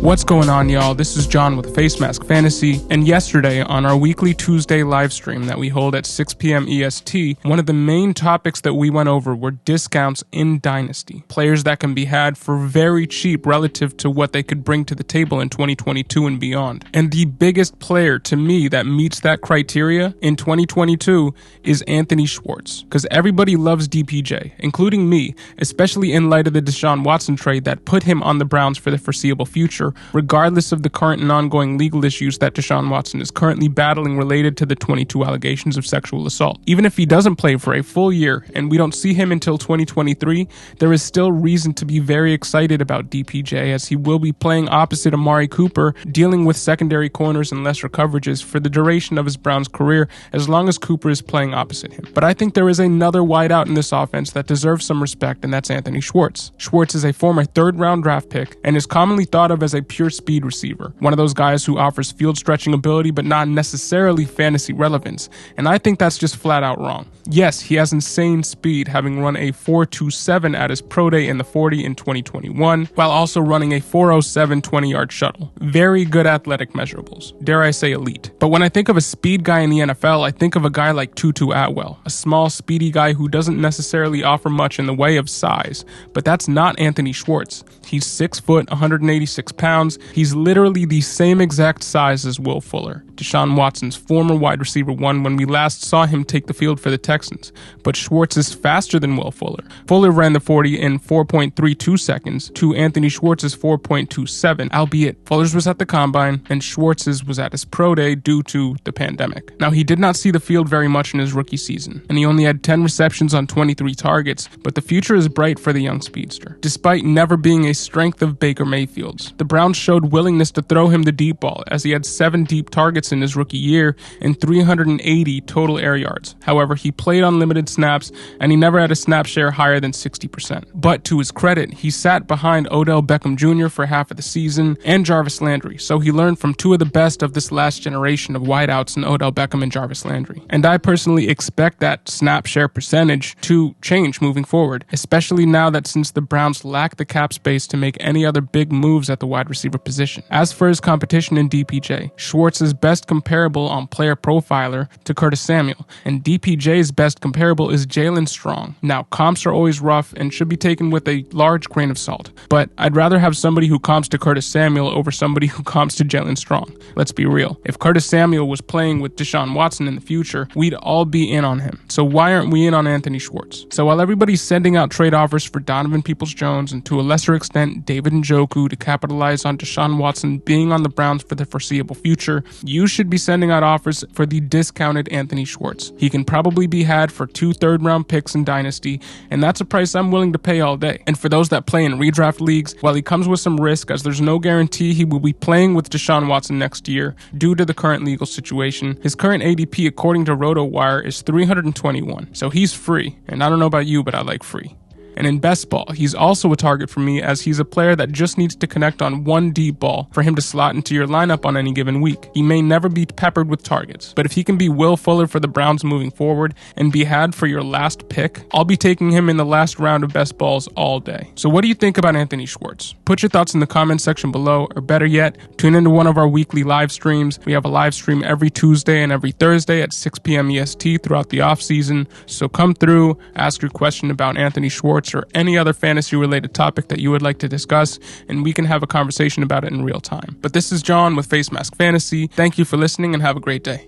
What's going on, y'all? This is John with Facemask Fantasy, and yesterday on our weekly Tuesday live stream that we hold at 6 p.m. EST, one of the main topics that we went over were discounts in Dynasty. Players that can be had for very cheap relative to what they could bring to the table in 2022 and beyond. And the biggest player to me that meets that criteria in 2022 is Anthony Schwartz, because everybody loves DPJ, including me, especially in light of the Deshaun Watson trade that put him on the Browns for the foreseeable future, regardless of the current and ongoing legal issues that Deshaun Watson is currently battling related to the 22 allegations of sexual assault. Even if he doesn't play for a full year and we don't see him until 2023, there is still reason to be very excited about DPJ, as he will be playing opposite Amari Cooper, dealing with secondary corners and lesser coverages for the duration of his Browns career, as long as Cooper is playing opposite him. But I think there is another wideout in this offense that deserves some respect, and that's Anthony Schwartz. Schwartz is a former third-round draft pick and is commonly thought of as a pure speed receiver, one of those guys who offers field stretching ability but not necessarily fantasy relevance, and I think that's just flat out wrong. Yes, he has insane speed, having run a 4.27 at his pro day in the 40 in 2021, while also running a 4.07 20-yard shuttle. Very good athletic measurables, dare I say elite. But when I think of a speed guy in the NFL, I think of a guy like Tutu Atwell, a small, speedy guy who doesn't necessarily offer much in the way of size, but that's not Anthony Schwartz. He's 6 foot, 186 pounds. He's literally the same exact size as Will Fuller, Deshaun Watson's former wide receiver one, when we last saw him take the field for the Texans. But Schwartz is faster than Will Fuller. Fuller ran the 40 in 4.32 seconds to Anthony Schwartz's 4.27, albeit Fuller's was at the combine and Schwartz's was at his pro day due to the pandemic. Now, he did not see the field very much in his rookie season, and he only had 10 receptions on 23 targets, but the future is bright for the young speedster. Despite never being a strength of Baker Mayfield's, the Browns showed willingness to throw him the deep ball, as he had 7 deep targets in his rookie year and 380 total air yards. However, he played on limited snaps, and he never had a snap share higher than 60%. But to his credit, he sat behind Odell Beckham Jr. for half of the season and Jarvis Landry, so he learned from two of the best of this last generation of wideouts in Odell Beckham and Jarvis Landry. And I personally expect that snap share percentage to change moving forward, especially now that since the Browns lack the cap space to make any other big moves at the wide receiver position. As for his competition in DPJ, Schwartz is best comparable on Player Profiler to Curtis Samuel, and DPJ's best comparable is Jalen Strong. Now, comps are always rough and should be taken with a large grain of salt, but I'd rather have somebody who comps to Curtis Samuel over somebody who comps to Jalen Strong. Let's be real. If Curtis Samuel was playing with Deshaun Watson in the future, we'd all be in on him. So why aren't we in on Anthony Schwartz? So while everybody's sending out trade offers for Donovan Peoples-Jones and to a lesser extent David Njoku to capitalize on Deshaun Watson being on the Browns for the foreseeable future, you should be sending out offers for the discounted Anthony Schwartz. He can probably be had for 2 third-round picks in Dynasty, and that's a price I'm willing to pay all day. And for those that play in redraft leagues, while he comes with some risk, as there's no guarantee he will be playing with Deshaun Watson next year due to the current legal situation, his current ADP according to RotoWire is 321, so he's free, and I don't know about you, but I like free. And in best ball, he's also a target for me, as he's a player that just needs to connect on one deep ball for him to slot into your lineup on any given week. He may never be peppered with targets, but if he can be Will Fuller for the Browns moving forward and be had for your last pick, I'll be taking him in the last round of best balls all day. So what do you think about Anthony Schwartz? Put your thoughts in the comment section below, or better yet, tune into one of our weekly live streams. We have a live stream every Tuesday and every Thursday at 6 p.m. EST throughout the off season. So come through, ask your question about Anthony Schwartz or any other fantasy related topic that you would like to discuss, and we can have a conversation about it in real time. But this is John with Facemask Fantasy. Thank you for listening and have a great day.